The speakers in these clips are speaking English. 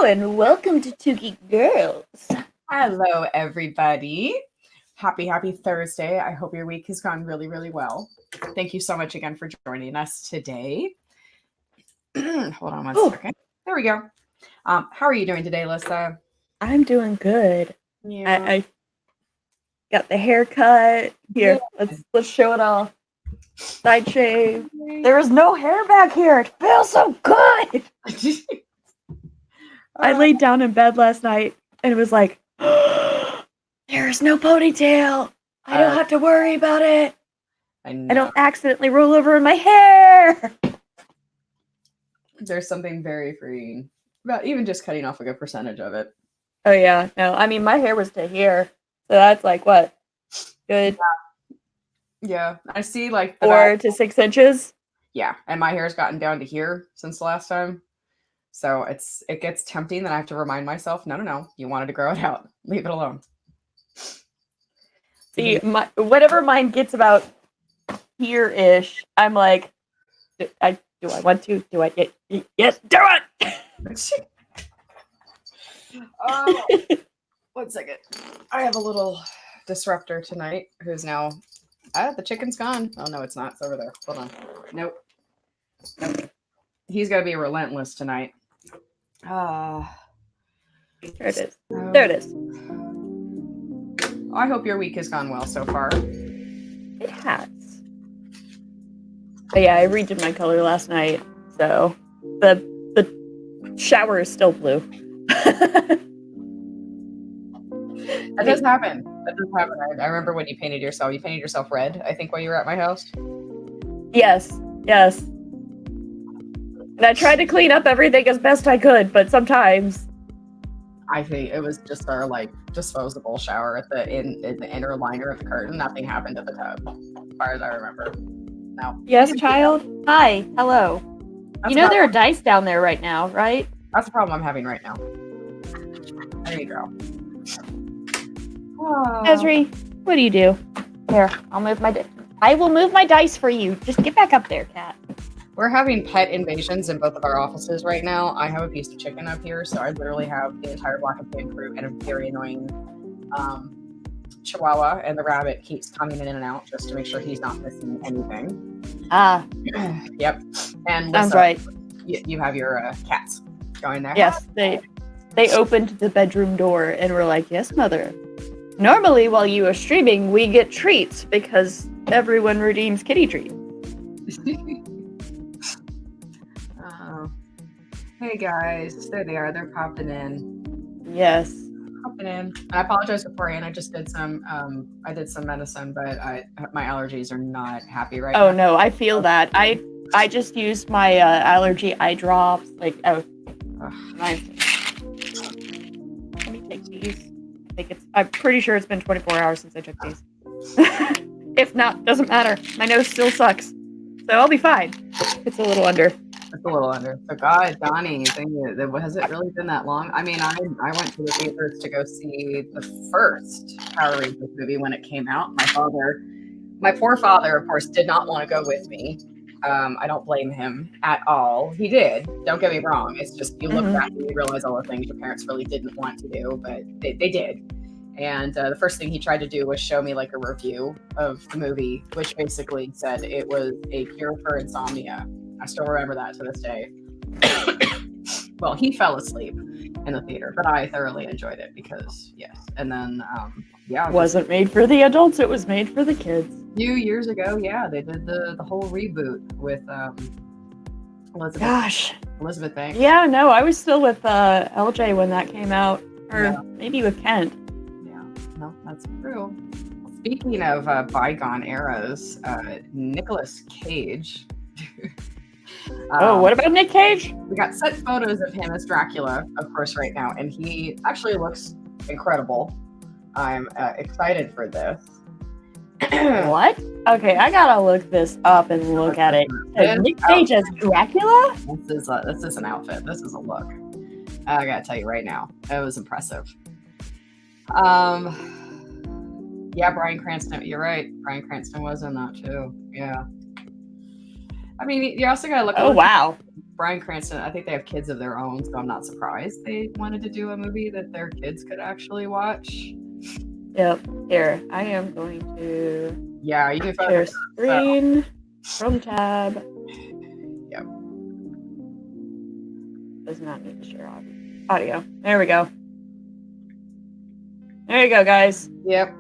and welcome to Two Geek Girls. Hello, everybody. Happy Thursday. I hope your week has gone really, really well. Thank you so much again for joining us today. Hold on one second. There we go. How are you doing today, Lyssa? I'm doing good. Yeah. I got the haircut. Here, let's show it off. Side shave. There is no hair back here. It feels so good. I laid down in bed last night and it was like, there's no ponytail. I don't have to worry about it. I don't accidentally roll over in my hair. There's something very freeing about even just cutting off a good percentage of it. Oh yeah, no, I mean my hair was to here, so that's like what? Good. Yeah, I see like 4 to 6 inches. Yeah, and my hair's gotten down to here since the last time. So it gets tempting that I have to remind myself, no, you wanted to grow it out. Leave it alone. See, whatever mine gets about here-ish, I'm like, do I want to? Do I? Yes, do it! One second. I have a little disruptor tonight who's now, the chicken's gone. Oh, no, it's not. It's over there. Hold on. Nope. He's got to be relentless tonight. There it is. There it is. I hope your week has gone well so far. It has. But yeah, I redid my color last night, so the shower is still blue. That does happen. I remember when you painted yourself. You painted yourself red, I think, while you were at my house. Yes. And I tried to clean up everything as best I could, but sometimes I think it was just our disposable shower in the inner liner of the curtain. Nothing happened to the tub, as far as I remember. No. Yes, child. Hi. Hello. You know there are dice down there right now, right? That's the problem I'm having right now. There you go. Oh. Esri, what do you do? Here, I will move my dice for you. Just get back up there, cat. We're having pet invasions in both of our offices right now. I have a piece of chicken up here, so I literally have the entire block of pig fruit and a very annoying chihuahua, and the rabbit keeps coming in and out just to make sure he's not missing anything. Yep. And Lyssa, sounds right. You have your cats going there. Yes, they opened the bedroom door and were like, "Yes, mother. Normally, while you are streaming, we get treats because everyone redeems kitty treats." Hey guys, there they are. They're popping in. Yes. Popping in. I apologize beforehand. I just did some medicine, but my allergies are not happy right now. Oh no, I feel that. I just used my allergy eye drops. Nice. Let me take these. I'm pretty sure it's been 24 hours since I took these. If not, doesn't matter. My nose still sucks, so I'll be fine. It's a little under. So God, Donnie, has it really been that long? I mean, I went to the theaters to go see the first Power Rangers movie when it came out. My poor father, of course, did not want to go with me. I don't blame him at all. He did. Don't get me wrong. It's just you look back and you realize all the things your parents really didn't want to do, but they did. And the first thing he tried to do was show me like a review of the movie, which basically said it was a cure for insomnia. I still remember that to this day. Well, he fell asleep in the theater, but I thoroughly enjoyed it because, yes. And then, it wasn't made for the adults, it was made for the kids. A few years ago, yeah, they did the whole reboot with Elizabeth Banks. Yeah, no, I was still with LJ when that came out, or maybe with Kent. Yeah, no, that's true. Speaking of bygone eras, Nicolas Cage. What about Nick Cage? We got set photos of him as Dracula, of course, right now, and he actually looks incredible. I'm excited for this. What? Okay, I gotta look this up and look at it. Nick Cage as Dracula? This is an outfit. This is a look. I gotta tell you right now, it was impressive. Yeah, Bryan Cranston. You're right. Bryan Cranston was in that too. Yeah. I mean, you also gotta look. Oh wow! Bryan Cranston, I think they have kids of their own, so I'm not surprised they wanted to do a movie that their kids could actually watch. Yep. Here, I am going to Yeah, you can find share it. screen, Chrome tab. Yep. Does not need to share audio. There we go. There you go, guys. Yep.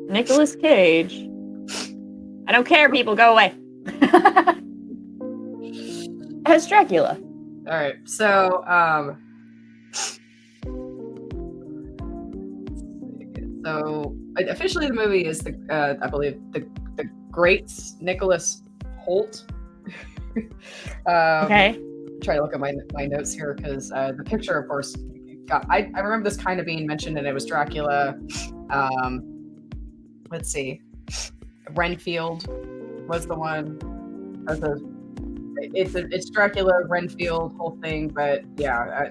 Nicolas Cage. I don't care, people. Go away. As Dracula. All right. So, officially the movie is I believe the great Nicholas Hoult. Okay. Try to look at my notes here because the picture, of course, I remember this kind of being mentioned, and it was Dracula. Let's see, Renfield was the one. It's Dracula, Renfield, whole thing. But yeah,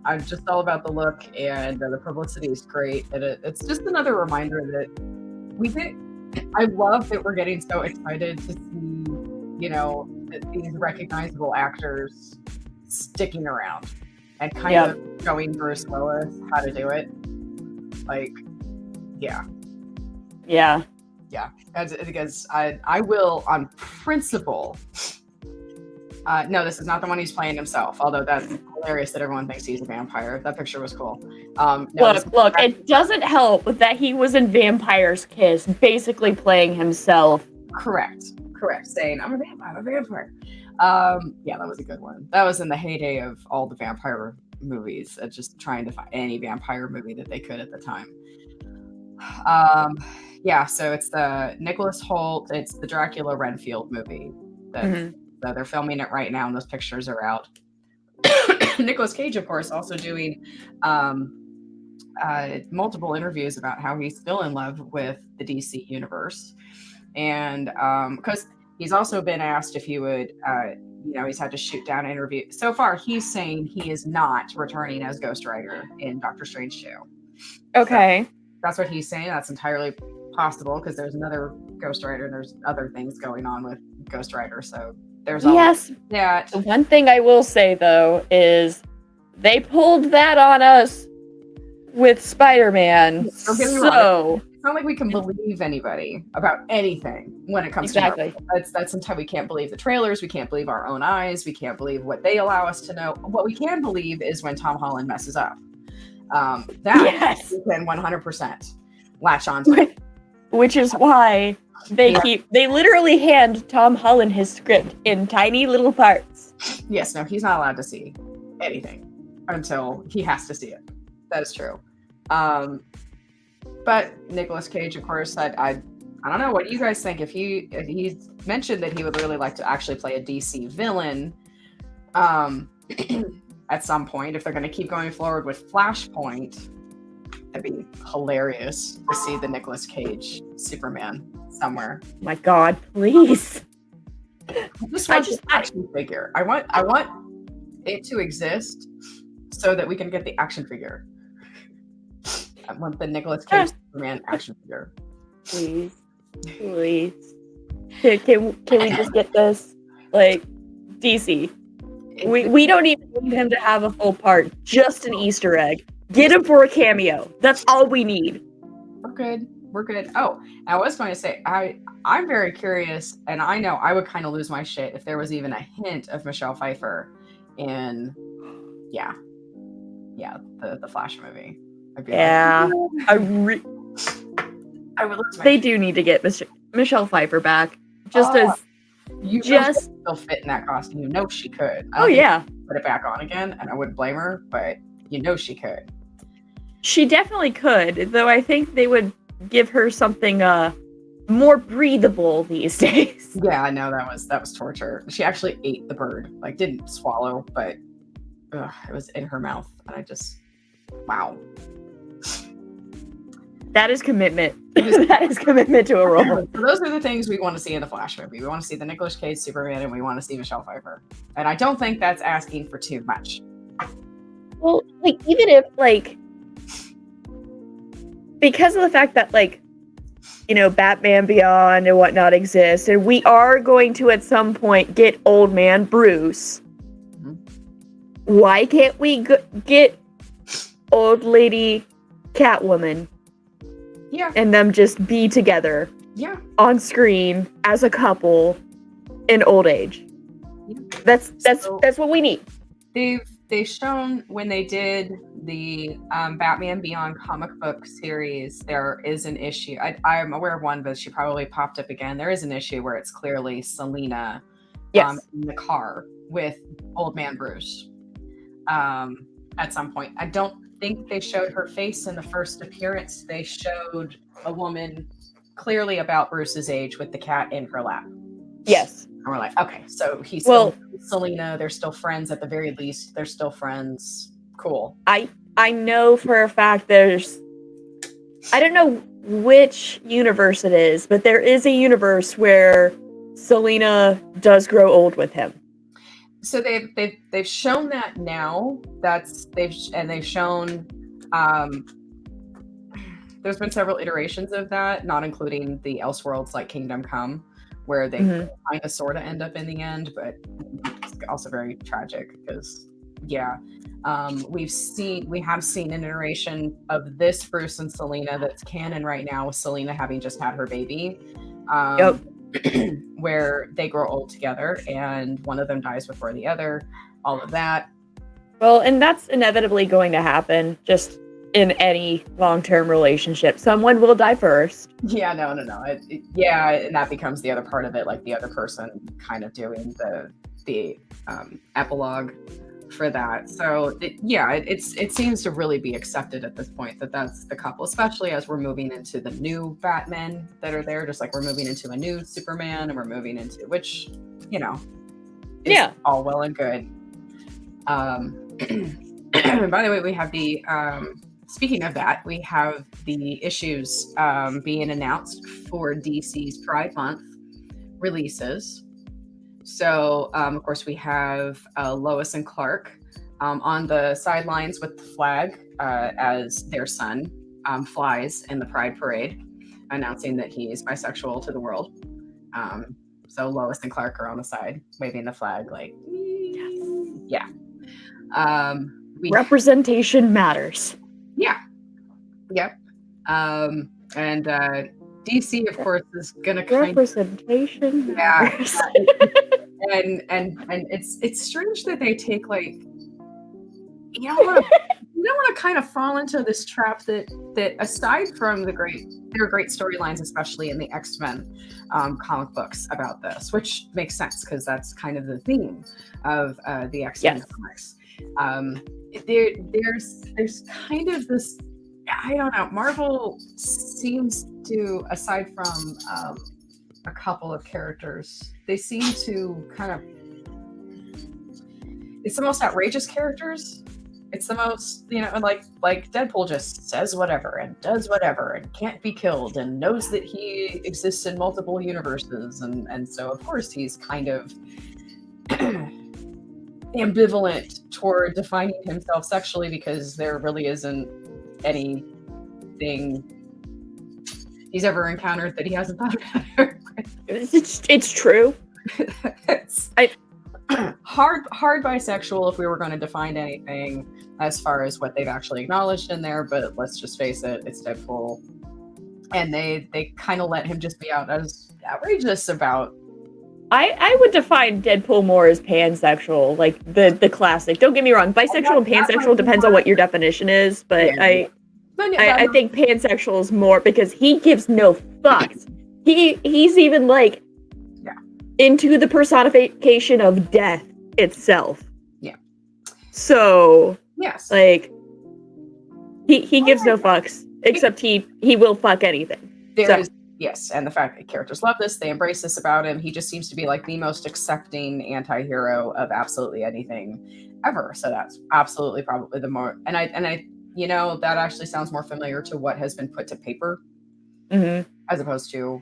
I'm just all about the look, and the publicity is great, and it's just another reminder that I love that we're getting so excited to see, these recognizable actors sticking around and kind of showing Bruce Willis how to do it. Like, yeah. Because I will, on principle. No, this is not the one he's playing himself. Although that's hilarious that everyone thinks he's a vampire. That picture was cool. Look, it doesn't help that he was in Vampire's Kiss, basically playing himself. Correct. Saying, I'm a vampire. Yeah, that was a good one. That was in the heyday of all the vampire movies, just trying to find any vampire movie that they could at the time. Yeah, so it's the Nicholas Hoult, it's the Dracula Renfield movie. So they're filming it right now, and those pictures are out. Nicolas Cage, of course, also doing multiple interviews about how he's still in love with the DC universe. And because he's also been asked if he would, he's had to shoot down an interview. So far, he's saying he is not returning as Ghost Rider in Doctor Strange 2. Okay. So that's what he's saying. That's entirely possible because there's another Ghost Rider and there's other things going on with Ghost Rider. So there's that. The one thing I will say, though, is they pulled that on us with Spider-Man. So it's not like we can believe anybody about anything when it comes to Marvel. That's until we can't believe the trailers. We can't believe our own eyes. We can't believe what they allow us to know. What we can believe is when Tom Holland messes up. We can 100% latch on to. Which is why they literally hand Tom Holland his script in tiny little parts. Yes, no, he's not allowed to see anything until he has to see it. That is true. But Nicolas Cage, of course, I don't know. What do you guys think? If he mentioned that he would really like to actually play a DC villain at some point, if they're going to keep going forward with Flashpoint, that'd be hilarious to see the Nicolas Cage Superman somewhere. My God, please! I just want the action figure. I want it to exist so that we can get the action figure. I want the Nicolas Cage Superman action figure. Please. Can we just get this? Like, DC. We don't even need him to have a full part. Just an Easter egg. Get him for a cameo. That's all we need. We're good. Oh, I was going to say, I'm very curious, and I know I would kind of lose my shit if there was even a hint of Michelle Pfeiffer in, the Flash movie. I'd be like, I would lose my They do need to get Michelle Pfeiffer back. Still fit in that costume. You know she could. Put it back on again, and I wouldn't blame her, but you know she could. She definitely could, though I think they would give her something more breathable these days. Yeah, I know that was torture. She actually ate the bird, like didn't swallow, but it was in her mouth, and I just wow. That is commitment. That is commitment to a role. So those are the things we want to see in the Flash movie. We want to see the Nicolas Cage Superman, and we want to see Michelle Pfeiffer. And I don't think that's asking for too much. Well, like, even if, like, because of the fact that, like, Batman Beyond and whatnot exists, and we are going to at some point get Old Man Bruce. Mhm. Why can't we get Old Lady Catwoman? Yeah. And them just be together. Yeah. On screen as a couple in old age. Yeah. That's what we need. They've shown when they did the Batman Beyond comic book series, there is an issue. I'm aware of one, but she probably popped up again. There is an issue where it's clearly Selina in the car with Old Man Bruce at some point. I don't think they showed her face in the first appearance. They showed a woman clearly about Bruce's age with the cat in her lap. Yes. And we're like, okay, so he's still Selina. They're still friends at the very least. They're still friends. Cool. I know for a fact I don't know which universe it is, but there is a universe where Selina does grow old with him. So they've shown that now. They've shown there's been several iterations of that, not including the Elseworlds like Kingdom Come, where they kind of sort of end up in the end, but it's also very tragic because we have seen an iteration of this Bruce and Selina that's canon right now, with Selina having just had her baby. Where they grow old together and one of them dies before the other, all of that. Well, and that's inevitably going to happen just in any long-term relationship. Someone will die first. Yeah, no. And that becomes the other part of it, like the other person kind of doing the epilogue for that. So it seems to really be accepted at this point that that's the couple, especially as we're moving into the new Batmen that are there, just like we're moving into a new Superman, and we're moving into which is all well and good. By the way, we have the speaking of that, we have the issues being announced for DC's Pride Month releases. So, of course, we have Lois and Clark on the sidelines with the flag as their son flies in the Pride Parade, announcing that he is bisexual to the world. So Lois and Clark are on the side, waving the flag like, yeah. Representation matters. Yeah. Yep. And DC, of course, is gonna representation. Yeah. and it's strange that they take like you don't want to kind of fall into this trap that aside from there are great storylines, especially in the X-Men comic books about this, which makes sense because that's kind of the theme of the X-Men comics. There's kind of this, I don't know, Marvel seems to, aside from a couple of characters, they seem to kind of, it's the most outrageous characters. It's the most, like Deadpool just says whatever and does whatever and can't be killed and knows that he exists in multiple universes. And so, of course, he's kind of ambivalent toward defining himself sexually because there really isn't anything he's ever encountered that he hasn't thought about. It's true. It's hard bisexual if we were going to define anything as far as what they've actually acknowledged in there, but let's just face it, it's Deadpool. And they kind of let him just be out as outrageous about. I would define Deadpool more as pansexual, like the classic. Don't get me wrong, bisexual and pansexual depends on what your definition is, but I think pansexual is more because he gives no fucks. He's even like into the personification of death itself. Yeah. So yes, like he gives no fucks except he will fuck anything. Yes, and the fact that characters love this, they embrace this about him. He just seems to be like the most accepting anti-hero of absolutely anything ever. So that's absolutely probably the more, and I that actually sounds more familiar to what has been put to paper as opposed to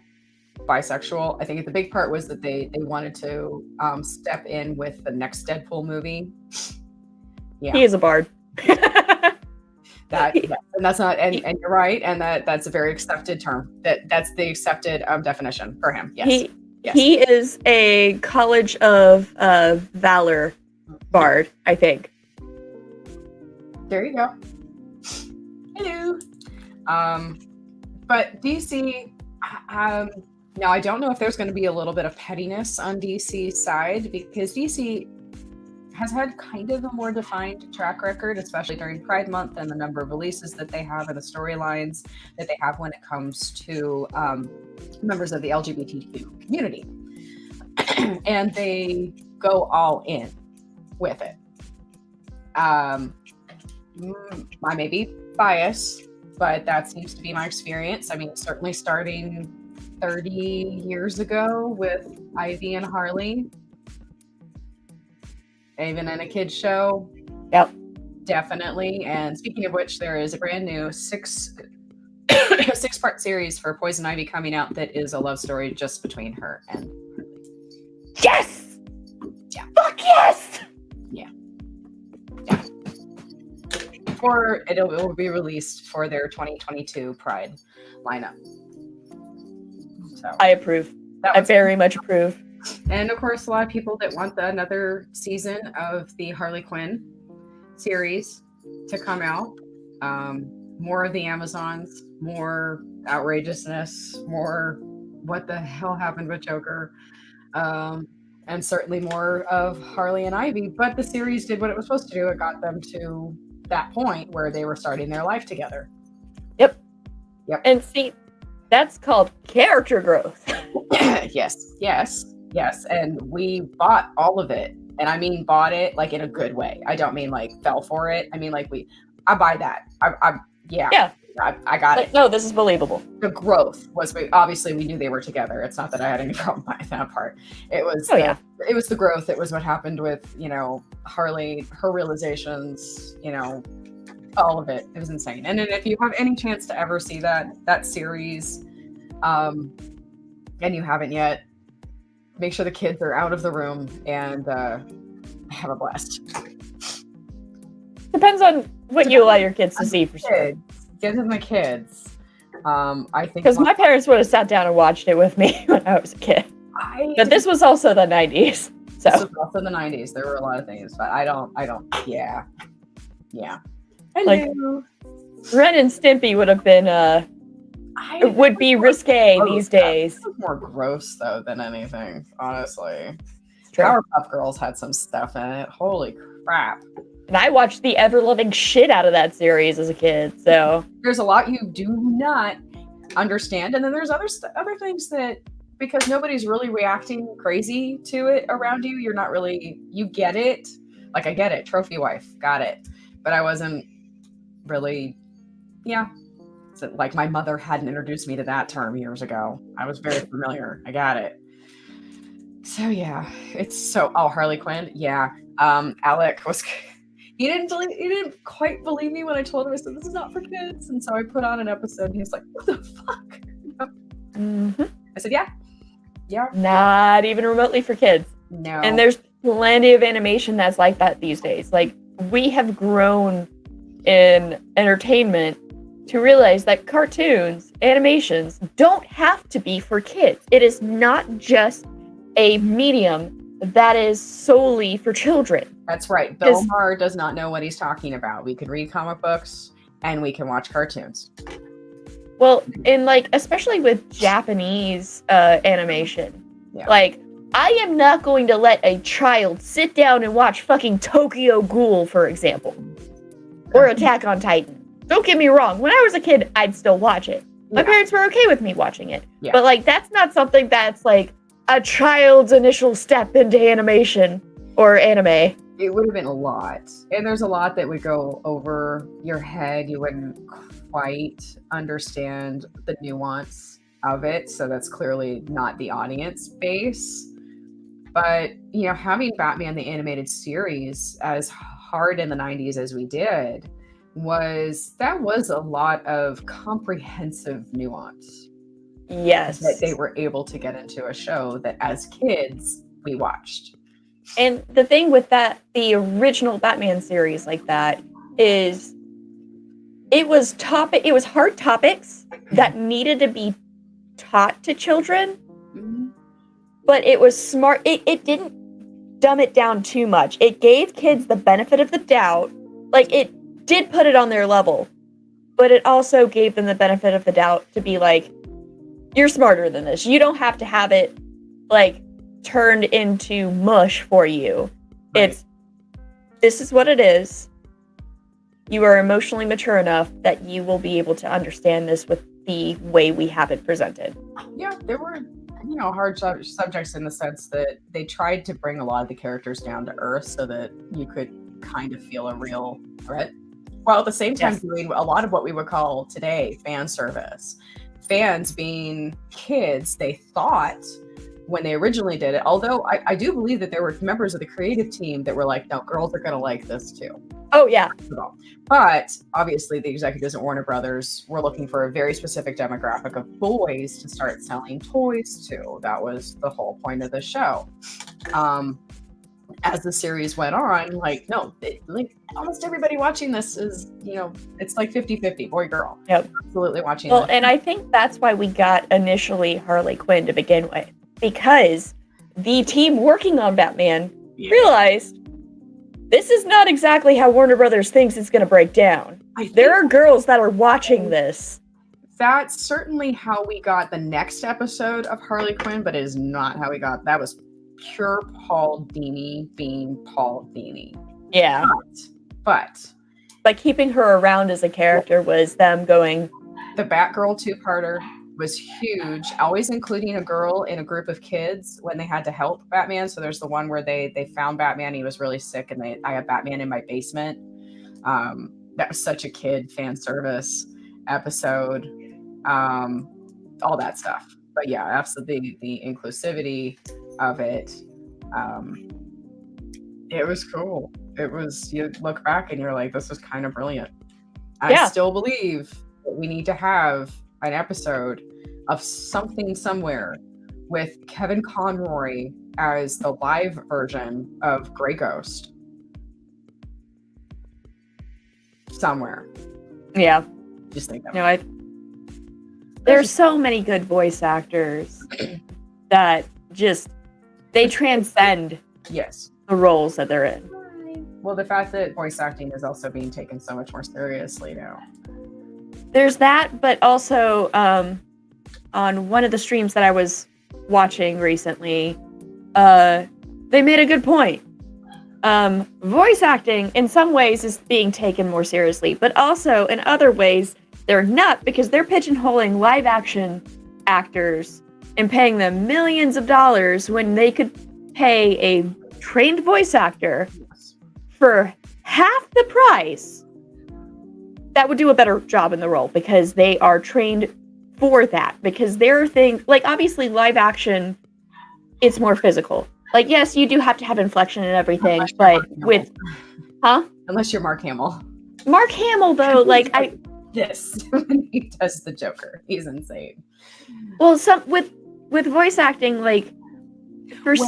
bisexual. I think the big part was that they wanted to step in with the next Deadpool movie. Yeah, he is a bard. That yeah, and that's not and you're right, and that's a very accepted term. That's the accepted definition for him. Yes. He is a College of Valor bard, I think. There you go. Hello. But DC, now I don't know if there's going to be a little bit of pettiness on DC's side, because DC has had kind of a more defined track record, especially during Pride Month, and the number of releases that they have and the storylines that they have when it comes to members of the LGBTQ community. And they go all in with it. I may be biased, but that seems to be my experience. I mean, certainly starting 30 years ago with Ivy and Harley, even in a kid's show. Yep. Definitely. And speaking of which, there is a brand new six-part series for Poison Ivy coming out that is a love story just between her and Harley. Yes! Yeah. Fuck yes! Yeah. Yeah. Or it will be released for their 2022 Pride lineup. So I approve. I very much approve. And of course, a lot of people that want another season of the Harley Quinn series to come out. More of the Amazons, more outrageousness, more what the hell happened with Joker, and certainly more of Harley and Ivy. But the series did what it was supposed to do. It got them to that point where they were starting their life together. Yep. Yep. And see, that's called character growth. Yes. And we bought all of it. And I mean bought it like in a good way. I don't mean like fell for it. I mean like I buy that. I got it. No, this is believable. The growth was, obviously we knew they were together. It's not that I had any problem buying that part. It was it was the growth. It was what happened with, Harley, her realizations, all of it. It was insane. And then if you have any chance to ever see that series, and you haven't yet, make sure the kids are out of the room and have a blast. Depends on what you allow your kids to see, for sure. Give them the kids. I think because my parents would have sat down and watched it with me when I was a kid. But this was also the 90s. So this was also the 90s. There were a lot of things, but I don't. Yeah. Hello. Like Ren and Stimpy would have been it would be risque these days. It was more gross though than anything, honestly. Powerpuff Girls had some stuff in it. Holy crap. And I watched the ever-loving shit out of that series as a kid, so there's a lot you do not understand, and then there's other things that, because nobody's really reacting crazy to it around you, you're not really, you get it. Like, I get it, trophy wife, got it. But I wasn't really, so, like, my mother hadn't introduced me to that term years ago. I was very familiar. I got it. So, Harley Quinn, Alec was... He didn't quite believe me when I told him. I said, this is not for kids. And so I put on an episode and he was like, what the fuck? Mm-hmm. I said, yeah. Not even remotely for kids. No. And there's plenty of animation that's like that these days. Like, we have grown in entertainment to realize that cartoons, animations, don't have to be for kids. It is not just a medium that is solely for children. That's right. Bill Maher does not know what he's talking about. We can read comic books and we can watch cartoons. Well, in especially with Japanese animation, I am not going to let a child sit down and watch fucking Tokyo Ghoul, for example, or Attack on Titan. Don't get me wrong. When I was a kid, I'd still watch it. My parents were okay with me watching it. Yeah. But that's not something that's a child's initial step into animation or anime. It would have been a lot. And there's a lot that would go over your head. You wouldn't quite understand the nuance of it. So that's clearly not the audience base. But, having Batman the Animated Series as hard in the 90s as we did was a lot of comprehensive nuance. Yes. That they were able to get into a show that as kids we watched. And the thing with the original Batman series like that is it was hard topics that needed to be taught to children, but it was smart. It didn't dumb it down too much. It gave kids the benefit of the doubt. Like, it did put it on their level, but it also gave them the benefit of the doubt to be like, you're smarter than this. You don't have to have it, like, turned into mush for you. Right. This is what it is. You are emotionally mature enough that you will be able to understand this with the way we have it presented. Yeah, there were, hard subjects in the sense that they tried to bring a lot of the characters down to earth so that you could kind of feel a real threat, while at the same time doing a lot of what we would call today fan service. Fans being kids, they thought when they originally did it, although I do believe that there were members of the creative team that were like, no, girls are going to like this too. Oh, yeah. But obviously the executives at Warner Brothers were looking for a very specific demographic of boys to start selling toys to. That was the whole point of the show. As the series went on, like almost everybody watching this is, it's like 50-50, boy, girl. Yep. Absolutely watching Well, this. and I think that's why we got initially Harley Quinn to begin with, because the team working on Batman realized this is not exactly how Warner Brothers thinks it's going to break down. There are girls that are watching this. That's certainly how we got the next episode of Harley Quinn, but it is not how we got. That was pure Paul Dini being Paul Dini. Yeah. But keeping her around as a character was them going. The Batgirl two-parter was huge, always including a girl in a group of kids when they had to help Batman. So there's the one where they found Batman, he was really sick, and I had Batman in my basement. That was such a kid fan service episode. All that stuff. But yeah, absolutely the inclusivity of it. It was cool. It was, you look back and you're like, this was kind of brilliant. I still believe that we need to have an episode of Something Somewhere with Kevin Conroy as the live version of Grey Ghost. Somewhere. Yeah. Just think that. There's so many good voice actors that they transcend the roles that they're in. Well, the fact that voice acting is also being taken so much more seriously now. There's that, but also on one of the streams that I was watching recently, they made a good point. Voice acting, in some ways, is being taken more seriously, but also in other ways, they're not, because they're pigeonholing live action actors and paying them millions of dollars when they could pay a trained voice actor for half the price that would do a better job in the role, because they are trained for that, because their thing, like, obviously live action, it's more physical. Like, yes, you do have to have inflection and everything, but unless you're Mark Hamill. Mark Hamill, though, like, when he does the Joker, he's insane. Well, with voice acting, like,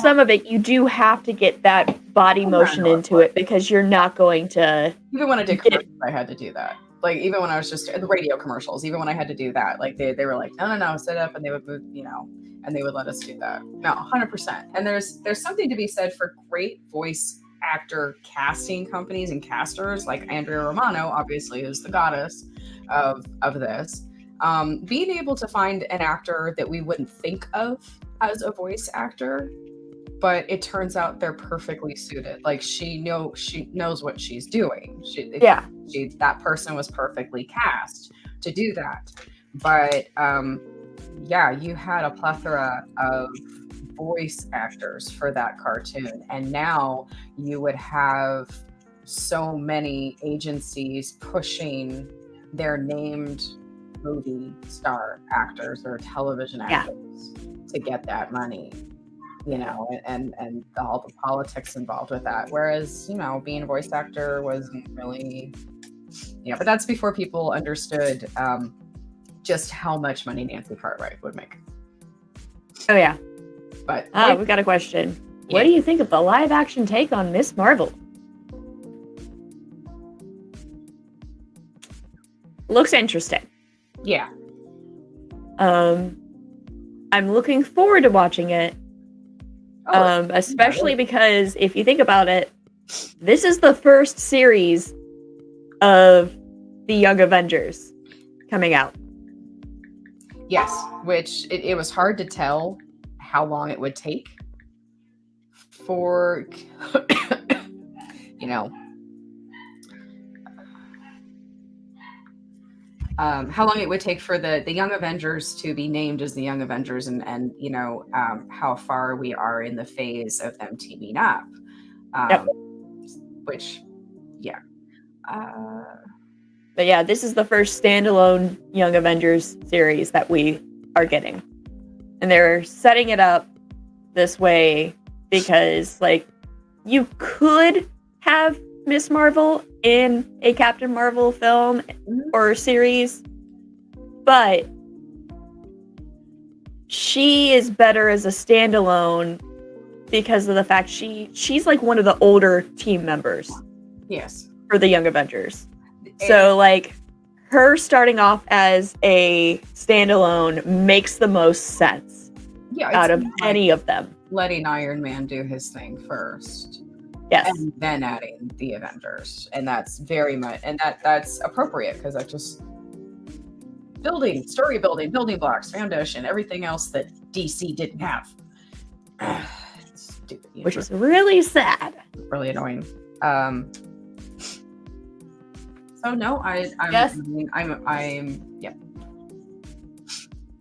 some of it, you do have to get that body motion into it, because you're not going to. Even when I did commercials, I had to do that. Like, even when I was just the radio commercials, even when I had to do that, like they were like, no, sit up, and they would move, and they would let us do that. No, 100%. And there's something to be said for great voice actor casting companies and casters, like Andrea Romano, obviously, is the goddess of this. Being able to find an actor that we wouldn't think of as a voice actor, but it turns out they're perfectly suited. Like, she knows what she's doing. That person was perfectly cast to do that. But you had a plethora of voice actors for that cartoon, and now you would have so many agencies pushing their named movie star actors or television actors to get that money, and all the politics involved with that. Whereas, being a voice actor wasn't really, but that's before people understood just how much money Nancy Cartwright would make. Oh, yeah. But we got a question. Yeah. What do you think of the live action take on Miss Marvel? looks interesting. Yeah. I'm looking forward to watching it. Especially because if you think about it, this is the first series of the Young Avengers coming out. Yes, which it was hard to tell how long it would take for, how long it would take for the Young Avengers to be named as the Young Avengers, and how far we are in the phase of them teaming up. Yep. Which, yeah. But yeah, this is the first standalone Young Avengers series that we are getting. And they're setting it up this way because, like, you could have Miss Marvel in a Captain Marvel film or series, but she is better as a standalone because of the fact she's like one of the older team members. Yes. For the Young Avengers. So, like, her starting off as a standalone makes the most sense out of any of them. Letting Iron Man do his thing first. Yes. And then adding the Avengers. And that's very much, and that's appropriate because that's just story building blocks, foundation, everything else that DC didn't have. Stupid. Which is really sad. Really annoying. So no, I'm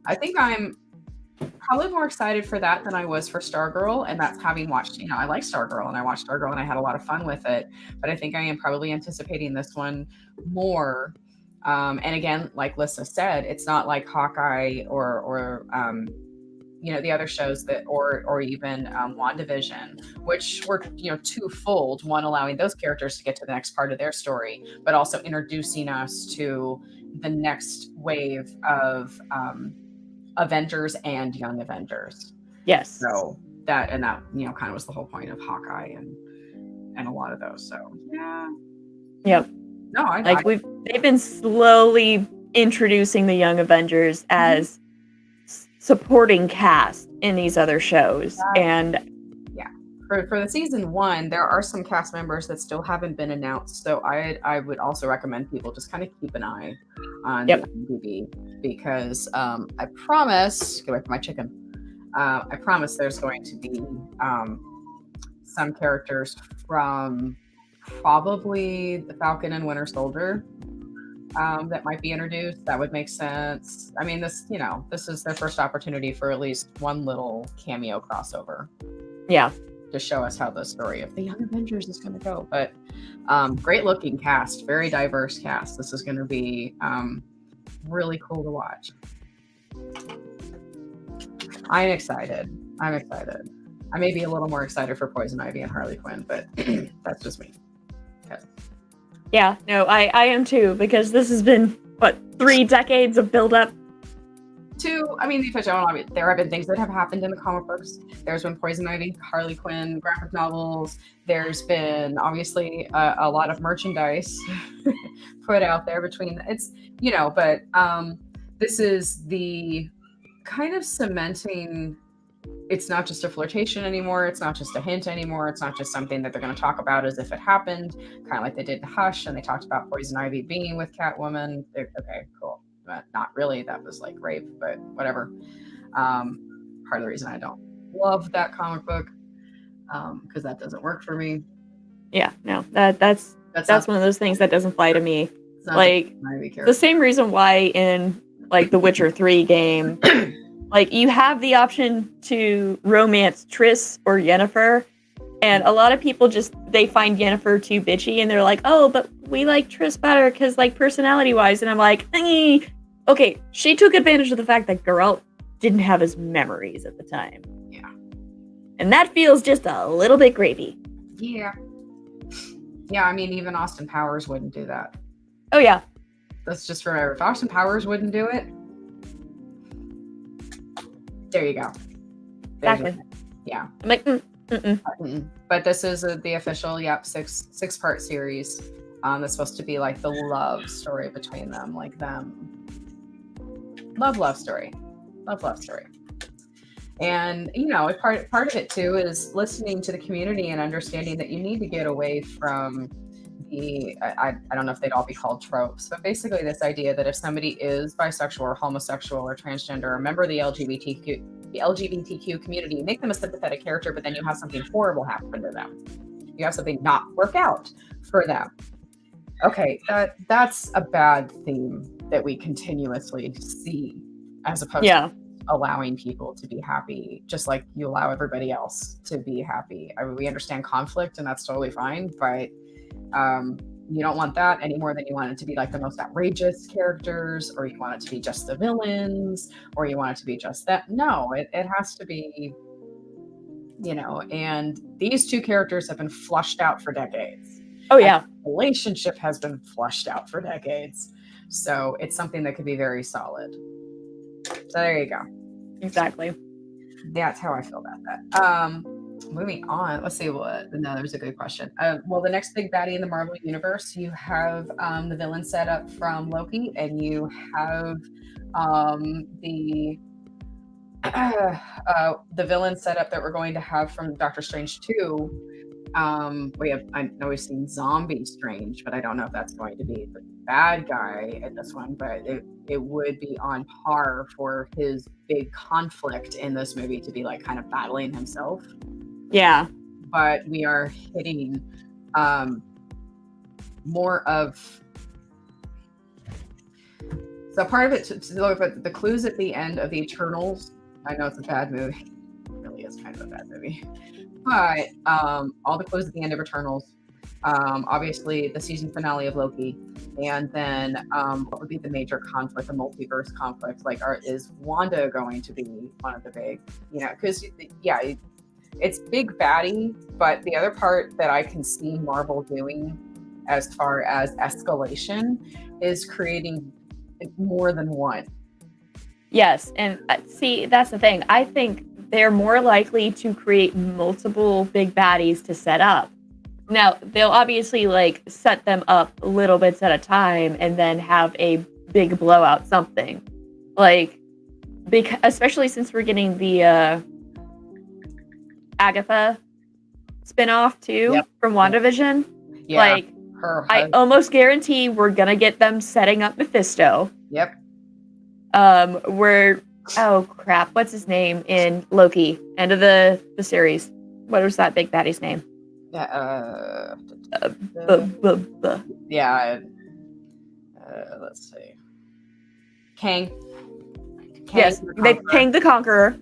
I think I'm probably more excited for that than I was for Stargirl, and that's having watched, I like Stargirl and I watched Stargirl and I had a lot of fun with it, but I think I am probably anticipating this one more. And again, like Lyssa said, it's not like Hawkeye or the other shows that, or even WandaVision, which were, twofold, one allowing those characters to get to the next part of their story, but also introducing us to the next wave of Avengers and Young Avengers. Yes. So that kind of was the whole point of Hawkeye and a lot of those. So yeah. Yep. No, they've been slowly introducing the Young Avengers as supporting cast in these other shows. And for the season 1, there are some cast members that still haven't been announced, so I would also recommend people just kind of keep an eye on the IMDb, because I promise, get away from my chicken, I promise there's going to be some characters from probably the Falcon and Winter Soldier that might be introduced. That would make sense. I mean, this is their first opportunity for at least one little cameo crossover. Yeah. To show us how the story of the Young Avengers is going to go. But great looking cast, very diverse cast. This is going to be really cool to watch. I'm excited. I may be a little more excited for Poison Ivy and Harley Quinn, but that's just me. Okay. Yeah, no, I am too, because this has been, 3 decades of build-up? There have been things that have happened in the comic books. There's been Poison Ivy, Harley Quinn, graphic novels. There's been, obviously, a lot of merchandise put out there between, but this is the kind of cementing. It's not just a flirtation anymore. It's not just a hint anymore. It's not just something that they're going to talk about as if it happened, kind of like they did in Hush, and they talked about Poison Ivy being with Catwoman. Okay, cool. But not really. That was like rape, but whatever. Part of the reason I don't love that comic book, because that doesn't work for me. Yeah, no, that's one of those things that doesn't fly to me. Like, the same reason why in like the Witcher 3 game, like, you have the option to romance Triss or Yennefer, and a lot of people they find Yennefer too bitchy, and they're like, oh, but we like Triss better because, like, personality-wise, and I'm like, okay, she took advantage of the fact that Geralt didn't have his memories at the time. Yeah. And that feels just a little bit gravy. Yeah. Yeah, I mean, even Austin Powers wouldn't do that. Oh, yeah. Let's just remember, if Austin Powers wouldn't do it, there you go. Exactly. Yeah. I'm like, But this is the official, 6-part series. That's supposed to be like the love story between them, like them. Love story. Love story. And, you know, part of it too is listening to the community and understanding that you need to get away from I don't know if they'd all be called tropes, but basically this idea that if somebody is bisexual or homosexual or transgender or a member of the LGBTQ community, make them a sympathetic character, but then you have something horrible happen to them. You have something not work out for them. Okay, that's a bad theme that we continuously see, as opposed to allowing people to be happy, just like you allow everybody else to be happy. I mean, we understand conflict, and that's totally fine, but you don't want that any more than you want it to be like the most outrageous characters, or you want it to be just the villains, or you want it to be just that. No, it has to be, you know, and these two characters have been flushed out for decades. Oh, yeah. The relationship has been flushed out for decades. So it's something that could be very solid. So there you go. Exactly. That's how I feel about that. Moving on, let's see what. No, there's a good question. Well, the next big baddie in the Marvel universe, you have the villain set up from Loki, and you have the villain setup that we're going to have from Doctor Strange 2. I know we've seen Zombie Strange, but I don't know if that's going to be the bad guy in this one, but it would be on par for his big conflict in this movie to be like kind of battling himself. Yeah. But we are hitting more of, so part of it to look at the clues at the end of the Eternals. I know it's a bad movie. It really is kind of a bad movie. But all the clues at the end of Eternals, obviously the season finale of Loki, and then what would be the major conflict, the multiverse conflict? Like, is Wanda going to be one of the big, you know, because, yeah, it's big baddie, but the other part that I can see Marvel doing as far as escalation is creating more than one. Yes, and see, that's the thing. I think they're more likely to create multiple big baddies to set up. Now, they'll obviously like set them up little bits at a time and then have a big blowout something. Like, especially since we're getting the Agatha spinoff too from WandaVision. Yeah, like I almost guarantee we're gonna get them setting up Mephisto. Yep. Oh crap, what's his name in Loki? End of the series. What was that big baddie's name? Yeah. Let's see. Kang. Yes, Kang the Conqueror.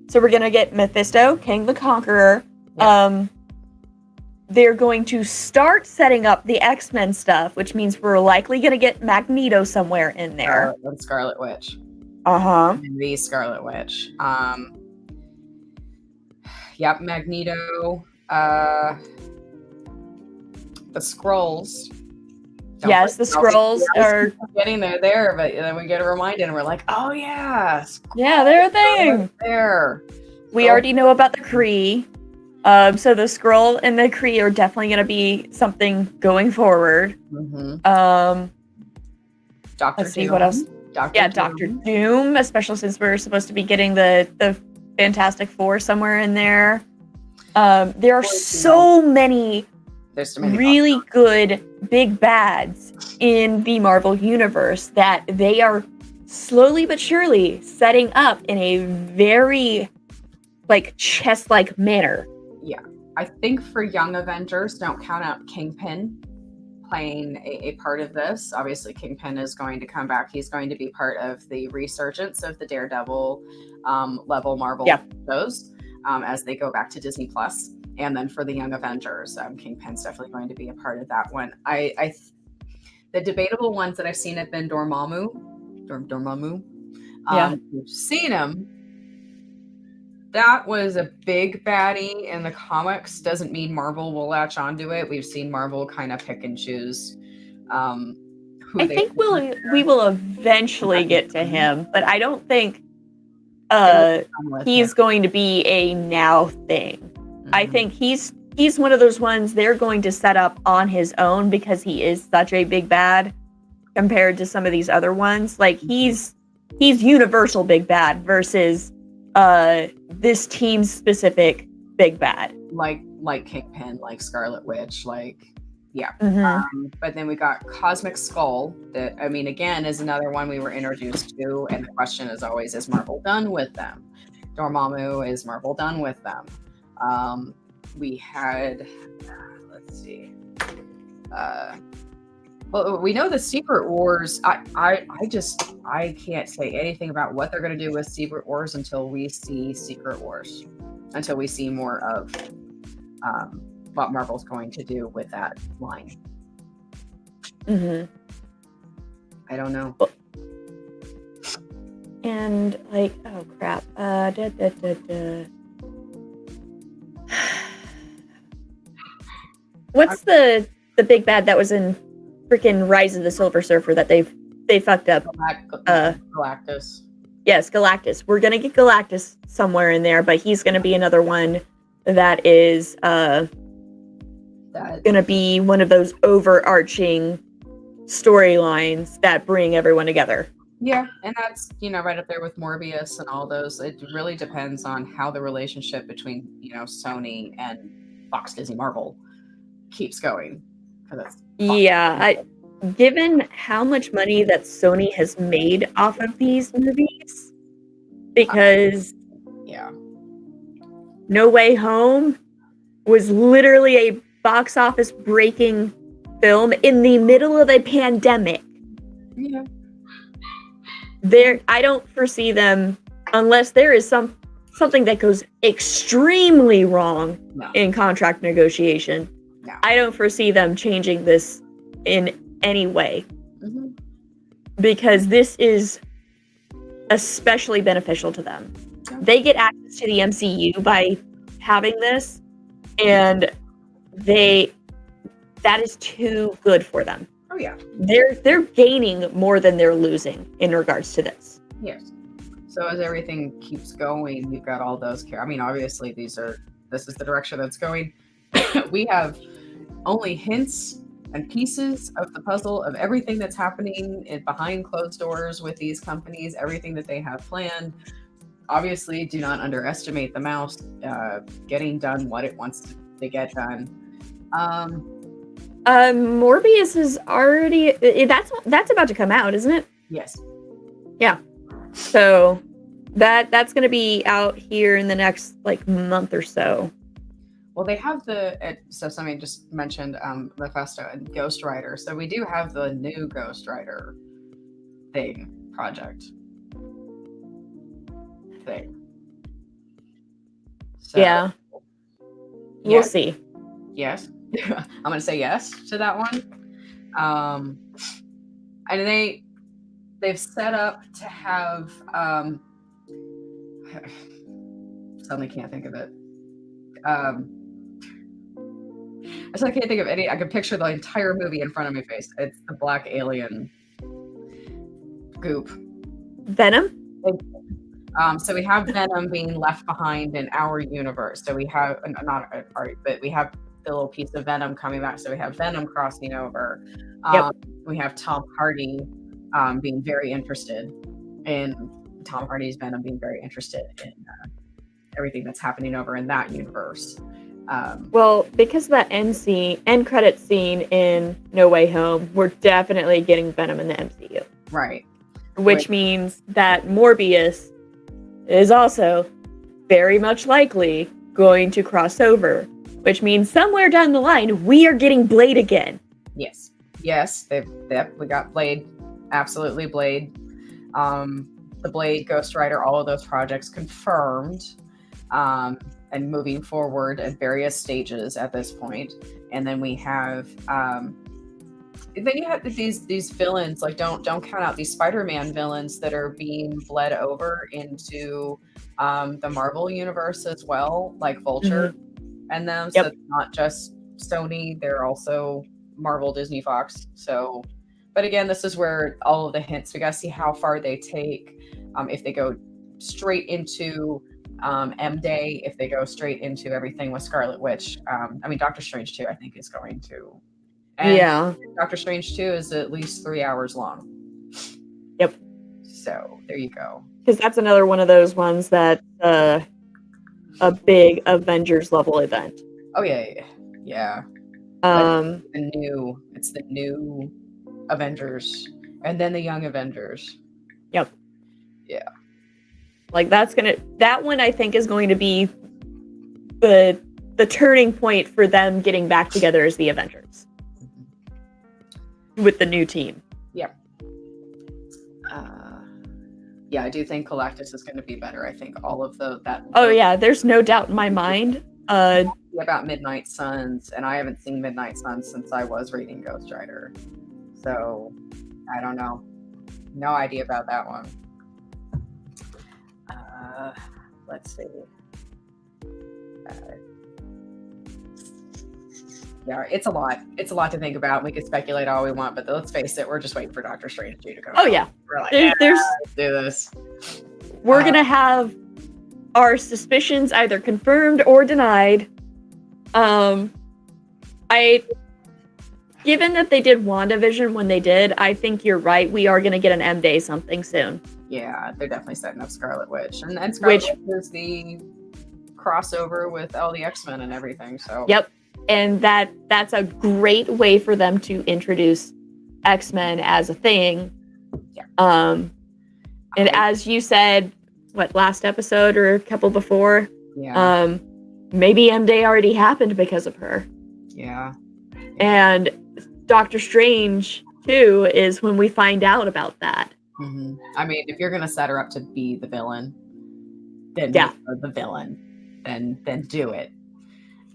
So we're gonna get Mephisto, Kang the Conqueror. Yep. They're going to start setting up the X-Men stuff, which means we're likely gonna get Magneto somewhere in there. And Scarlet Witch. The Scarlet Witch. Yep, Magneto. The Skrulls. Yes, the Skrulls are getting there, but then we get reminded and we're like, oh yeah. Yeah, they're a thing. There. We already know about the Kree. So the Skrull and the Kree are definitely going to be something going forward. Mm-hmm. Let's see what else. Doctor Doom, especially since we're supposed to be getting the Fantastic Four somewhere in there. There are so many really good big bads in the Marvel universe that they are slowly but surely setting up in a very like chess-like manner. Yeah, I think for Young Avengers, don't count out Kingpin playing a part of this. Obviously, Kingpin is going to come back. He's going to be part of the resurgence of the Daredevil level Marvel shows as they go back to Disney Plus. And then for the Young Avengers, Kingpin's definitely going to be a part of that one. The debatable ones that I've seen have been Dormammu. We've seen him. That was a big baddie in the comics. Doesn't mean Marvel will latch onto it. We've seen Marvel kind of pick and choose. I think we will eventually get to him, but I don't think he's going to be a now thing. Mm-hmm. I think he's he's one of those ones they're going to set up on his own because he is such a big bad compared to some of these other ones. Like he's universal big bad versus this team specific big bad. Like Kingpin, like Scarlet Witch, like yeah. Mm-hmm. But then we got Cosmic Skull. That I mean, again, is another one we were introduced to, and the question is always: is Marvel done with them? Dormammu, is Marvel done with them? We had, let's see. Well, we know the Secret Wars. I can't say anything about what they're going to do with Secret Wars until we see Secret Wars, until we see more of what Marvel's going to do with that line. Mm-hmm. I don't know. And like, oh crap. What's the big bad that was in freaking Rise of the Silver Surfer that they fucked up? Galactus. Yes, Galactus. We're gonna get Galactus somewhere in there, but he's gonna be another one that is gonna be one of those overarching storylines that bring everyone together. Yeah, and that's, right up there with Morbius and all those. It really depends on how the relationship between, Sony and Fox, Disney, Marvel keeps going. Given how much money that Sony has made off of these movies, because No Way Home was literally a box office breaking film in the middle of a pandemic. Yeah. I don't foresee them, unless there is something that goes extremely wrong in contract negotiation. No. I don't foresee them changing this in any way. Mm-hmm. Because this is especially beneficial to them. Yeah. They get access to the MCU by having this, and that is too good for them. Oh yeah. They're gaining more than they're losing in regards to this. Yes. So as everything keeps going, you've got all those obviously this is the direction that's going. We have only hints and pieces of the puzzle of everything that's happening behind closed doors with these companies, everything that they have planned. Obviously, do not underestimate the mouse getting done what it wants to get done. Morbius is already that's about to come out, isn't it? Yes. Yeah. So that's going to be out here in the next month or so. Well, they have so somebody just mentioned Mephisto and Ghost Rider. So we do have the new Ghost Rider project. So, yeah. We'll see. Yes. I'm going to say yes to that one. And they've set up to have suddenly can't think of it. I can't think of any. I can picture the entire movie in front of my face. It's the black alien goop. Venom? So we have Venom being left behind in our universe. So we have but we have the little piece of Venom coming back. So we have Venom crossing over. We have Tom Hardy being very interested in Tom Hardy's Venom, being very interested in everything that's happening over in that universe. Well, because of that end credit scene in No Way Home, we're definitely getting Venom in the MCU. Right. Which means that Morbius is also very much likely going to cross over, which means somewhere down the line, we are getting Blade again. Yes. We got Blade. Absolutely Blade. The Blade, Ghost Rider, all of those projects confirmed. And moving forward at various stages at this point. And then we have then you have these villains, don't count out these Spider-Man villains that are being bled over into the Marvel universe as well, like Vulture and them. So it's not just Sony, they're also Marvel, Disney, Fox. So, but again, this is where all of the hints, we gotta see how far they take. If they go straight into M Day, if they go straight into everything with Scarlet Witch. I mean, Doctor Strange 2, I think, is going to. And Yeah. Doctor Strange 2 is at least 3 hours long. Yep. So there you go. Because that's another one of those ones that a big Avengers level event. Oh yeah. It's the new Avengers, and then the Young Avengers. Yep. Yeah. Like that one I think is going to be the turning point for them getting back together as the Avengers with the new team. Yeah. Yeah, I do think Galactus is going to be better. I think all of that. Oh yeah, there's no doubt in my mind. About Midnight Suns, and I haven't seen Midnight Suns since I was reading Ghost Rider, so I don't know. No idea about that one. Let's see. Yeah, it's a lot. It's a lot to think about. We could speculate all we want, but let's face it, we're just waiting for Doctor Strange 2 to come. Oh yeah, we're like, let's do this. We're gonna have our suspicions either confirmed or denied. Given that they did WandaVision when they did, I think you're right. We are gonna get an M Day something soon. Yeah, they're definitely setting up Scarlet Witch, and Scarlet Witch is the crossover with all the X-Men and everything. So yep. And that's a great way for them to introduce X-Men as a thing. Yeah. And as you said, last episode or a couple before? Yeah. Maybe M Day already happened because of her. Yeah. And Doctor Strange 2 is when we find out about that. Mm-hmm. I mean, if you're gonna set her up to be the villain, then yeah, make her the villain, then do it.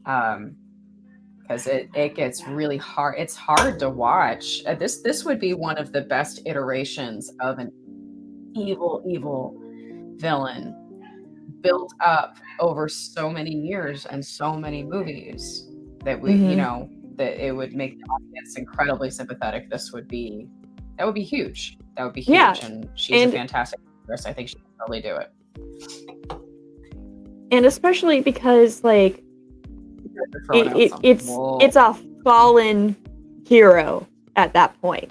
Because it gets really hard. It's hard to watch. This would be one of the best iterations of an evil villain built up over so many years and so many movies that we, that it would make the audience incredibly sympathetic. That would be huge. That would be huge. Yeah. And she's a fantastic actress. I think she can totally do it. And especially because it's a fallen hero at that point.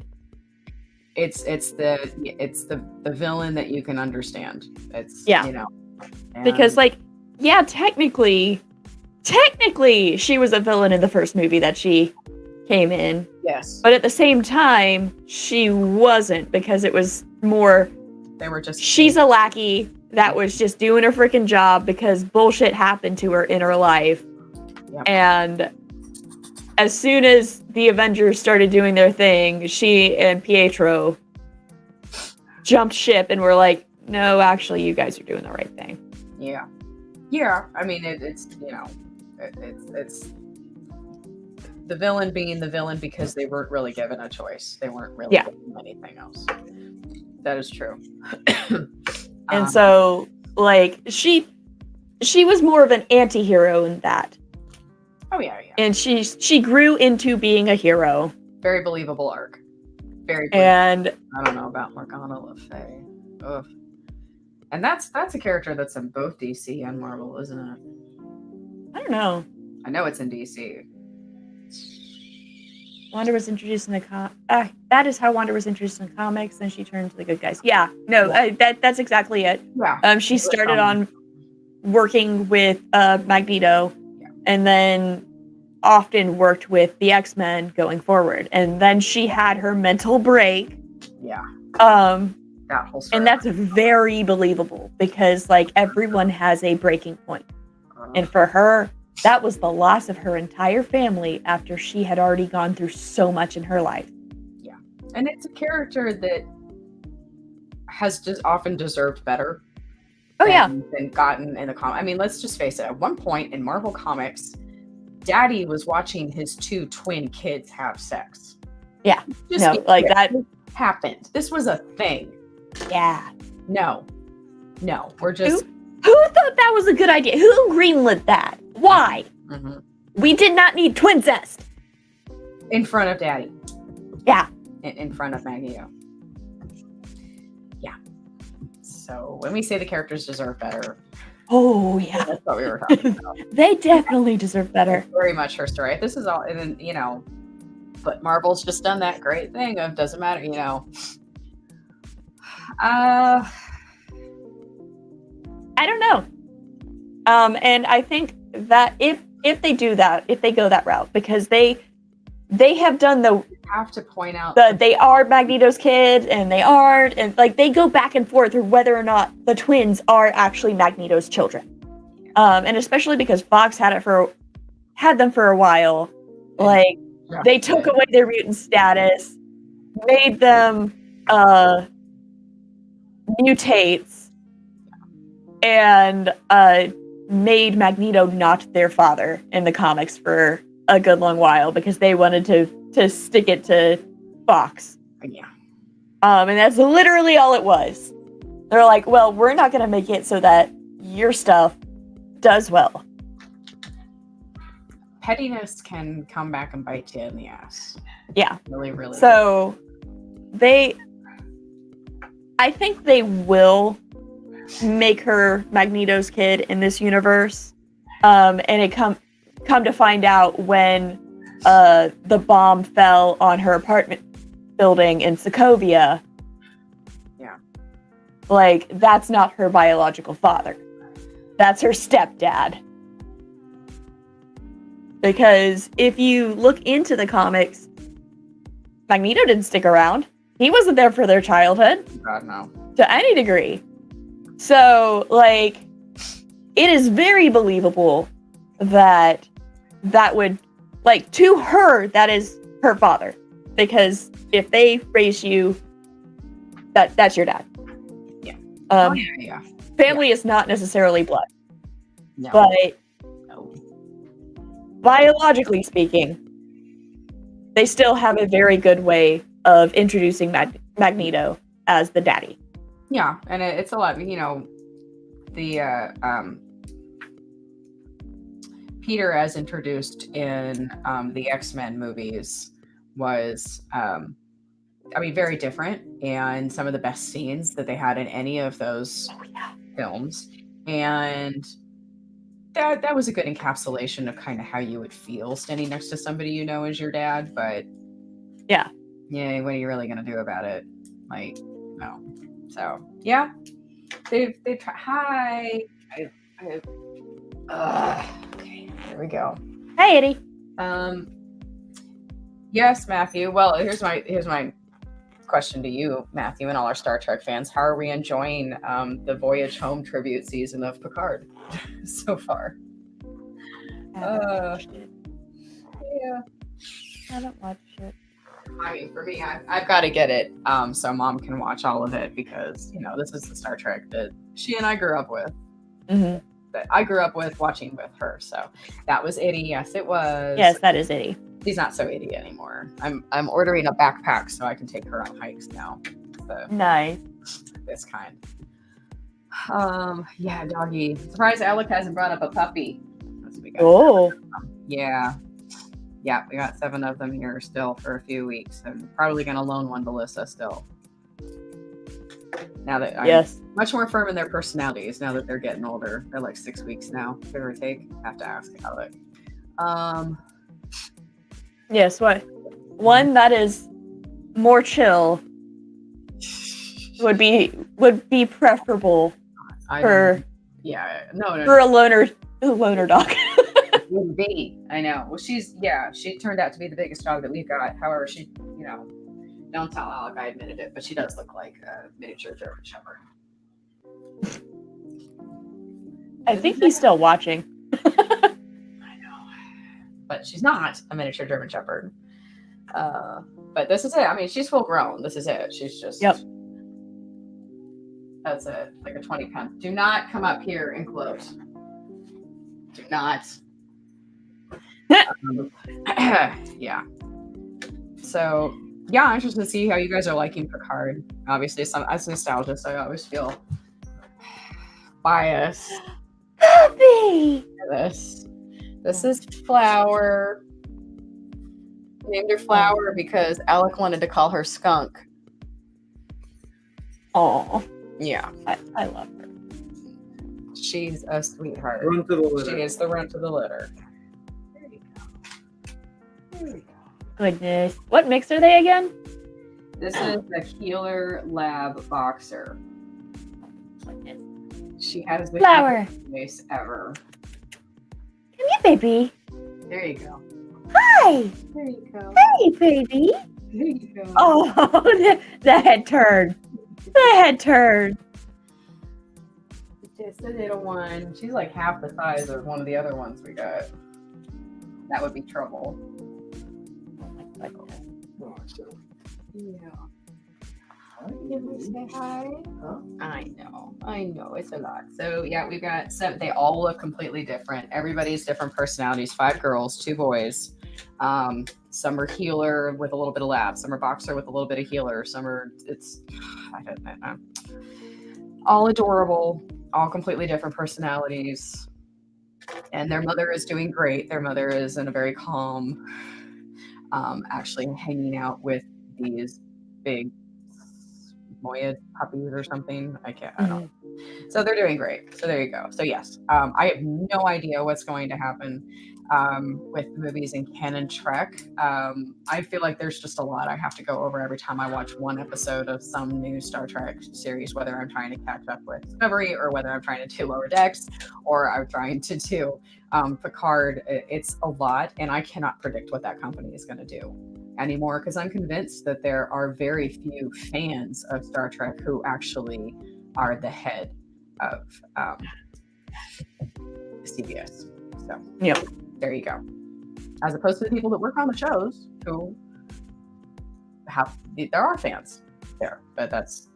It's the villain that you can understand. It's because technically she was a villain in the first movie that she came in. Yes. But at the same time, she wasn't, because it was more she's a lackey that was just doing her freaking job because bullshit happened to her in her life. Yep. And as soon as the Avengers started doing their thing, she and Pietro jumped ship and were like, no, actually, you guys are doing the right thing. Yeah. Yeah. I mean, it's the villain being the villain because they weren't really given a choice. They weren't really given anything else. That is true. And so, she was more of an anti-hero in that. Oh, yeah. And she grew into being a hero. Very believable arc. Very believable. And I don't know about Morgana Le Fay. Ugh. And that's a character that's in both DC and Marvel, isn't it? I don't know. I know it's in DC. Wanda was introduced in the that is how Wanda was introduced in comics, and she turned to the good guys. Yeah, no, that's exactly it. Yeah. She started on working with Magneto, and then often worked with the X-Men going forward. And then she had her mental break. Yeah. That whole story. And that's very believable because everyone has a breaking point. And for her, that was the loss of her entire family after she had already gone through so much in her life. Yeah. And it's a character that has just often deserved better. Oh, yeah. Than gotten in the comic. I mean, let's just face it. At one point in Marvel Comics, Daddy was watching his 2 twin kids have sex. Yeah. That happened. This was a thing. Yeah. No, we're just... Who thought that was a good idea? Who greenlit that? Why? Mm-hmm. We did not need twincest. In front of Daddy. Yeah. In front of Magneto. Yeah. So when we say the characters deserve better, Oh yeah, That's what we were talking about. they definitely deserve better. Very much her story. This is all, and then, you know, but Marvel's just done that great thing of doesn't matter, you know. I don't know. And I think that if they do that, if they go that route, because they have done have to point out they are Magneto's kid and they aren't, and like they go back and forth with whether or not the twins are actually Magneto's children. And especially because Fox had them for a while, like they took away their mutant status, made them mutates, and made Magneto not their father in the comics for a good long while because they wanted to stick it to Fox. Yeah. And that's literally all it was. They're like, well, we're not going to make it so that your stuff does well. Pettiness can come back and bite you in the ass. Yeah. Really, really. So I think they will make her Magneto's kid in this universe. And it come to find out when the bomb fell on her apartment building in Sokovia. Yeah. Like, that's not her biological father. That's her stepdad. Because if you look into the comics, Magneto didn't stick around. He wasn't there for their childhood. God, no. To any degree. So, like, it is very believable that would, like, to her, that is her father. Because if they raise you, that's your dad. Yeah. Yeah. Family is not necessarily blood. No. But No. biologically speaking, they still have a very good way of introducing Magneto as the daddy. Yeah, and it's a lot, you know, the Peter as introduced in the X-Men movies was I mean, very different, and some of the best scenes that they had in any of those films. And that was a good encapsulation of kind of how you would feel standing next to somebody you know as your dad, but yeah, what are you really gonna do about it? Like, no. So yeah, they've tried. Hi. Okay, there we go. Hey, Eddie. Yes, Matthew. Well, here's my question to you, Matthew, and all our Star Trek fans. How are we enjoying the Voyage Home tribute season of Picard so far? Yeah. I haven't watched it. I mean, for me, I've got to get it so Mom can watch all of it because, you know, this is the Star Trek that she and I grew up with. Mm-hmm. That I grew up with watching with her. So that was itty. Yes, it was. Yes, that is itty. She's not so itty anymore. I'm ordering a backpack so I can take her on hikes now. Nice. This kind. Yeah, doggy. Surprised Alec hasn't brought up a puppy. Oh. Yeah. Yeah, we got 7 of them here still for a few weeks. I'm probably going to loan one to Lyssa still. Now that I'm much more firm in their personalities, now that they're getting older. They're like 6 weeks now, give or take. Have to ask Alec. Yes, what? One that is more chill would be preferable for a loner dog. Would be. I know. Well, she turned out to be the biggest dog that we've got. However, she, you know, don't tell Alec I admitted it, but she does look like a miniature German Shepherd. I think he's still watching. I know. But she's not a miniature German Shepherd. But this is it. I mean, she's full grown. This is it. She's just... Yep. That's it. Like a 20-pound. Do not come up here and close. Do not. Yeah. So, yeah, I'm interested to see how you guys are liking Picard. Obviously, as a nostalgist, I always feel biased. Puppy! This is Flower. Named her Flower because Alec wanted to call her Skunk. Oh, yeah, I love her. She's a sweetheart. Run to the litter. She is the run to the litter. There you go. There we go. Goodness. What mix are they again? This is the Healer Lab Boxer. Goodness. She has the Flower. cutest face ever. Come here, baby. There you go. Hi. There you go. Hey, baby. There you go. Oh, the head turn. The head turn. Just a little one. She's like half the size of one of the other ones we got. That would be trouble. Oh, so- Yeah. Can we say hi? Huh? I know, it's a lot. So yeah, we've got seven. They all look completely different. Everybody's different personalities. 5 girls, 2 boys. Some are healer with a little bit of lab. Some are boxer with a little bit of healer. Some are I don't know. All adorable. All completely different personalities. And their mother is doing great. Their mother is in a very calm, actually hanging out with these big Moyed puppies or something. I don't know. So they're doing great. So there you go. So yes, I have no idea what's going to happen with the movies in canon Trek. I feel like there's just a lot I have to go over every time I watch one episode of some new Star Trek series, whether I'm trying to catch up with Discovery or whether I'm trying to do Lower Decks or I'm trying to do Picard. It's a lot, and I cannot predict what that company is going to do anymore, because I'm convinced that there are very few fans of Star Trek who actually are the head of CBS. So Yep. there you go. As opposed to the people that work on the shows who there are fans there, but that's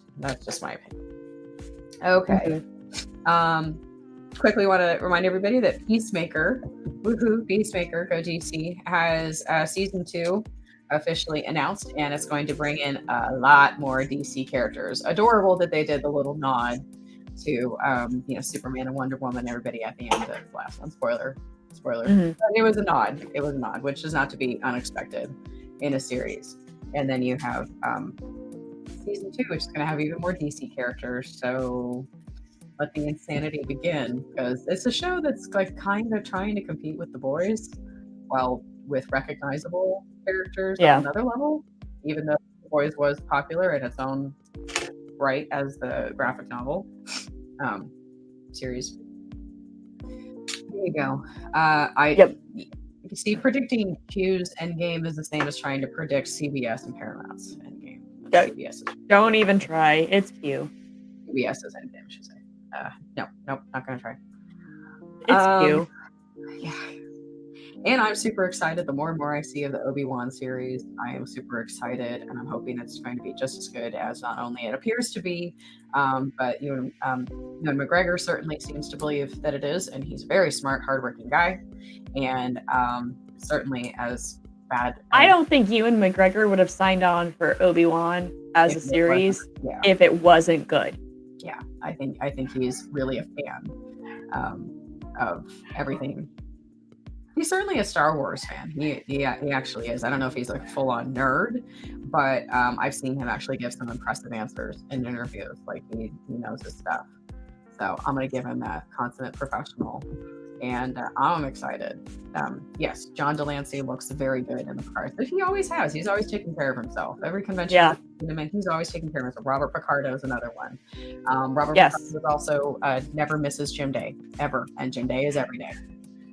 just my opinion. Okay. Quickly want to remind everybody that Peacemaker, woohoo, Peacemaker, go DC, has season 2 officially announced, and it's going to bring in a lot more DC characters. Adorable that they did the little nod to Superman and Wonder Woman, everybody at the end of the last one. Spoiler. Mhm. But it was a nod, which is not to be unexpected in a series. And then you have season 2, which is going to have even more DC characters. So let the insanity begin, because it's a show that's like kind of trying to compete with The Boys, while with recognizable characters on another level, even though The Boys was popular in its own right as the graphic novel series. There you go. You see, predicting Q's Endgame is the same as trying to predict CBS and Paramount's Endgame. CBS Don't even try. It's Q. CBS's Endgame, I should say. Nope, not gonna try. It's Q. Yeah. And I'm super excited. The more and more I see of the Obi-Wan series, I am super excited, and I'm hoping it's going to be just as good as not only it appears to be, but Ewan McGregor certainly seems to believe that it is, and he's a very smart, hardworking guy, and certainly as bad. I don't think Ewan McGregor would have signed on for Obi-Wan as a series if it wasn't good. Yeah, I think he's really a fan of everything. He's certainly a Star Wars fan. He actually is. I don't know if he's like a full-on nerd, but I've seen him actually give some impressive answers in interviews. Like he knows his stuff. So I'm going to give him that consummate professional, and I'm excited. Yes, John Delancey looks very good in the cards, but he always has. He's always taken care of himself. Every convention, he's always taking care of himself. Robert Picardo is another one. Robert Picardo is also never misses gym day ever, and gym day is every day.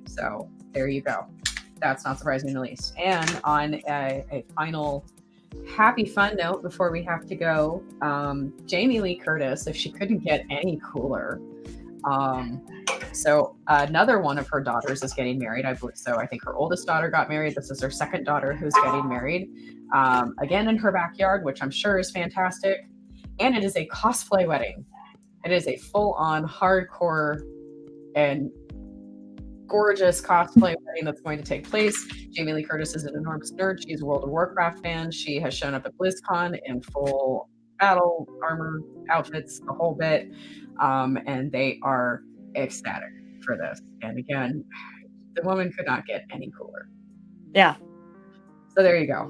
So there you go. That's not surprising in the least. And on a final happy fun note before we have to go, Jamie Lee Curtis, if she couldn't get any cooler. So another one of her daughters is getting married, I believe. So I think her oldest daughter got married. This is her second daughter who's getting married. Again, in her backyard, which I'm sure is fantastic. And it is a cosplay wedding. It is a full-on hardcore and gorgeous cosplay wedding that's going to take place. Jamie Lee Curtis is an enormous nerd. She's a World of Warcraft fan. She has shown up at BlizzCon in full battle armor outfits, the whole bit, and they are ecstatic for this. And again, the woman could not get any cooler. Yeah. So there you go.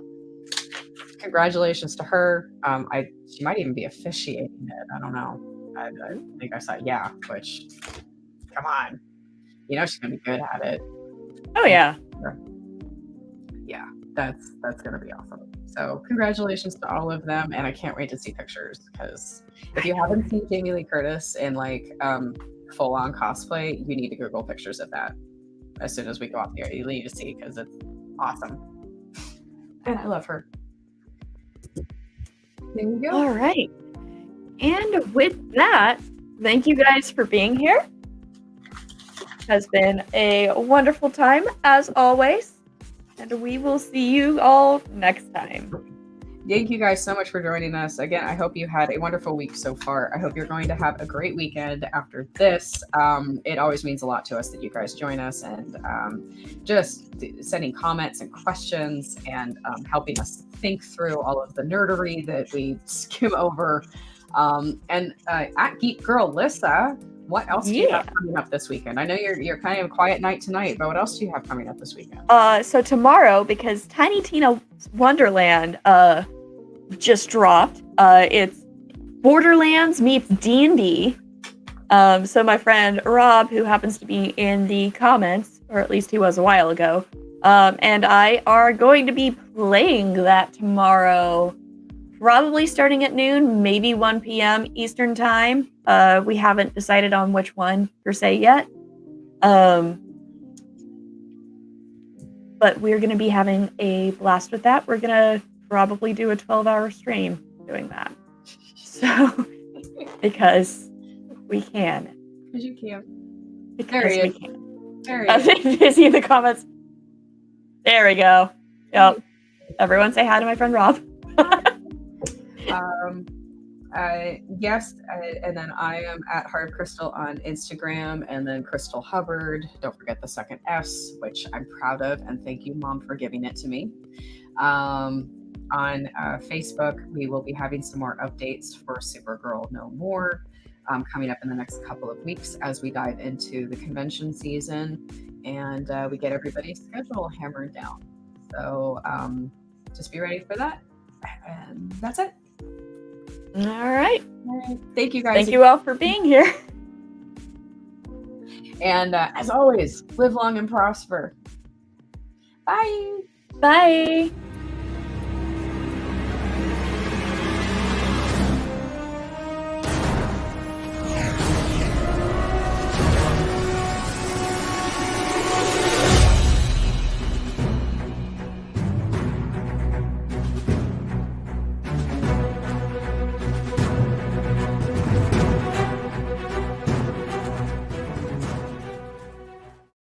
Congratulations to her. She might even be officiating it. I don't know. I think I saw which come on. You know she's gonna be good at it. Oh yeah. Yeah, that's gonna be awesome. So congratulations to all of them, and I can't wait to see pictures, because if you haven't seen Jamie Lee Curtis in like full on cosplay, you need to Google pictures of that as soon as we go off the air. You need to see, because it's awesome. And I love her. There you go. All right. And with that, thank you guys for being here. It has been a wonderful time as always. And we will see you all next time. Thank you guys so much for joining us. Again, I hope you had a wonderful week so far. I hope you're going to have a great weekend after this. It always means a lot to us that you guys join us, and just sending comments and questions, and helping us think through all of the nerdery that we skim over. And at Geek Girl Lyssa, what else do you have coming up this weekend? I know you're kind of a quiet night tonight, but what else do you have coming up this weekend? So tomorrow, because Tiny Tina Wonderland just dropped, it's Borderlands meets D&D. So my friend Rob, who happens to be in the comments, or at least he was a while ago, and I are going to be playing that tomorrow. Probably starting at noon, maybe 1 p.m. Eastern time. We haven't decided on which one per se yet. But we're going to be having a blast with that. We're going to probably do a 12-hour stream doing that. So, because we can. Because you can. Because there we is. can. There he is. You see the comments? There we go. Yep. Everyone say hi to my friend Rob. Yes, and then I am at Heart of Crysstal on Instagram, and then Crysstal Hubbard. Don't forget the second S, which I'm proud of, and thank you, Mom, for giving it to me. On Facebook, we will be having some more updates for Supergirl No More coming up in the next couple of weeks as we dive into the convention season, and we get everybody's schedule hammered down. So just be ready for that. And that's it. All right. Thank you guys. Thank you all for being here. And as always, live long and prosper. Bye. Bye.